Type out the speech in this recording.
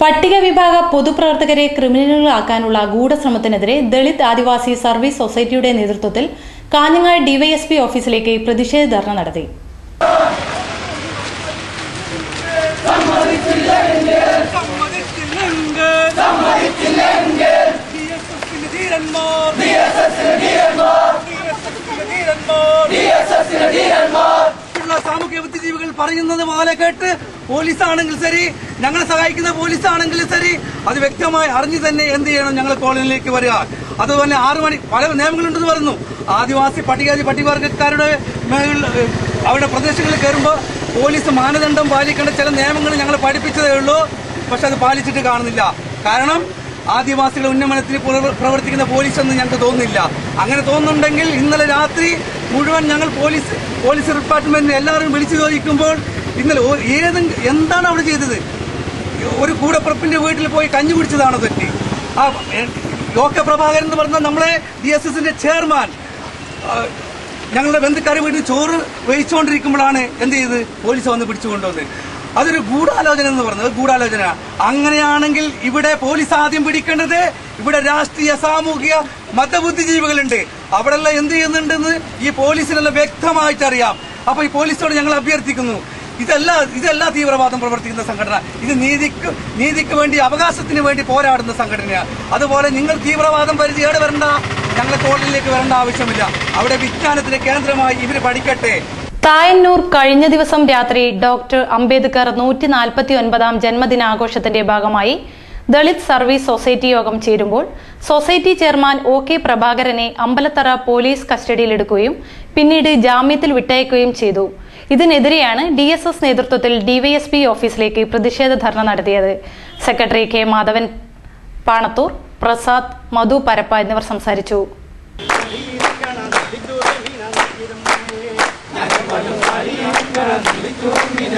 പട്ടിക വിഭാഗ പൊതുപ്രവർത്തകരെ ക്രിമിനലുകളാക്കാനുള്ള ഗൂഢശ്രമത്തിനെതിരെ ദളിത് ആദിവാസി സർവീസ് സൊസൈറ്റിയുടെ നേതൃത്വത്തിൽ കാഞ്ഞങ്ങാട് ഡിവൈഎസ്പി ഓഫീസിലേക്ക് പ്രതിഷേധ ധർണ നടത്തി. സാമൂഹ്യ ബുദ്ധിജീവികൾ പറയുന്നത് പോലെ കേട്ട് പോലീസാണെങ്കിൽ ശരി, ഞങ്ങളെ സഹായിക്കുന്ന പോലീസാണെങ്കിലും ശരി, അത് വ്യക്തമായി അറിഞ്ഞു തന്നെ എന്ത് ചെയ്യണം, ഞങ്ങൾ കോളനിയിലേക്ക് വരിക. അതുപോലെ 6 മണി പല നിയമങ്ങളുണ്ടെന്ന് പറഞ്ഞു. ആദിവാസി പട്ടികവർഗക്കാരുടെ അവരുടെ പ്രദേശങ്ങളിൽ കയറുമ്പോൾ പോലീസ് മാനദണ്ഡം പാലിക്കേണ്ട ചില നിയമങ്ങൾ ഞങ്ങൾ പഠിപ്പിച്ചതേ ഉള്ളൂ. പക്ഷെ അത് പാലിച്ചിട്ട് കാണുന്നില്ല. കാരണം ആദിവാസികളുടെ ഉന്നമനത്തിന് പ്രവർത്തിക്കുന്ന പോലീസെന്ന് ഞങ്ങൾക്ക് തോന്നുന്നില്ല. അങ്ങനെ തോന്നുന്നുണ്ടെങ്കിൽ ഇന്നലെ രാത്രി മുഴുവൻ ഞങ്ങൾ പോലീസ് ഡിപ്പാർട്ട്മെന്റിന് എല്ലാവരും വിളിച്ചു ചോദിക്കുമ്പോൾ ഇന്നലെ എന്താണ് അവിടെ ചെയ്തത്? ഒരു കൂടപ്പുറപ്പിന്റെ വീട്ടിൽ പോയി കഞ്ഞി കുടിച്ചതാണോ തെറ്റി? OK പ്രഭാകരൻ എന്ന് പറഞ്ഞ നമ്മളെ DSSന്റെ ചെയർമാൻ ഞങ്ങളുടെ ബന്ധുക്കാരെ വീട്ടിൽ ചോറ് വേവിച്ചുകൊണ്ടിരിക്കുമ്പോഴാണ് എന്ത് ചെയ്ത് പോലീസ് വന്ന് പിടിച്ചുകൊണ്ടുവന്നത്. അതൊരു ഗൂഢാലോചന എന്ന് പറഞ്ഞത്. ഗൂഢാലോചന അങ്ങനെയാണെങ്കിൽ ഇവിടെ പോലീസ് ആദ്യം പിടിക്കേണ്ടത് ഇവിടെ രാഷ്ട്രീയ സാമൂഹിക മതബുദ്ധിജീവികളുണ്ട്. അവിടെല്ലാം എന്ത് ചെയ്യുന്നുണ്ടെന്ന് ഈ പോലീസിനെല്ലാം വ്യക്തമായിട്ട് അറിയാം. അപ്പൊ ഈ പോലീസിനോട് ഞങ്ങൾ അഭ്യർത്ഥിക്കുന്നു, ഇതല്ല തീവ്രവാദം പ്രവർത്തിക്കുന്ന സംഘടന. ഇത് നീതിക്ക് വേണ്ടി, അവകാശത്തിന് വേണ്ടി പോരാടുന്ന സംഘടനയാണ്. അതുപോലെ നിങ്ങൾ തീവ്രവാദം പരിധിയോടെ വരണ്ട, ഞങ്ങളെ കോളനിയിലേക്ക് വരേണ്ട ആവശ്യമില്ല. അവിടെ വിജ്ഞാനത്തിന്റെ കേന്ദ്രമായി ഇവര് പഠിക്കട്ടെ. തായന്നൂർ കഴിഞ്ഞ ദിവസം രാത്രി ഡോക്ടർ അംബേദ്കർ 149ാം ജന്മദിനാഘോഷത്തിന്റെ ഭാഗമായി ദളിത് സർവീസ് സൊസൈറ്റി യോഗം ചേരുമ്പോൾ സൊസൈറ്റി ചെയർമാൻ OK പ്രഭാകരനെ അമ്പലത്തറ പോലീസ് കസ്റ്റഡിയിലെടുക്കുകയും പിന്നീട് ജാമ്യത്തിൽ വിട്ടയക്കുകയും ചെയ്തു. ഇതിനെതിരെയാണ് DSS നേതൃത്വത്തിൽ ഡിവൈഎസ്പി ഓഫീസിലേക്ക് പ്രതിഷേധ ധർണ നടത്തിയത്. സെക്രട്ടറി K മാധവൻ പാണത്തൂർ, പ്രസാദ്, മധു പരപ്പ എന്നിവർ സംസാരിച്ചു. ിൽ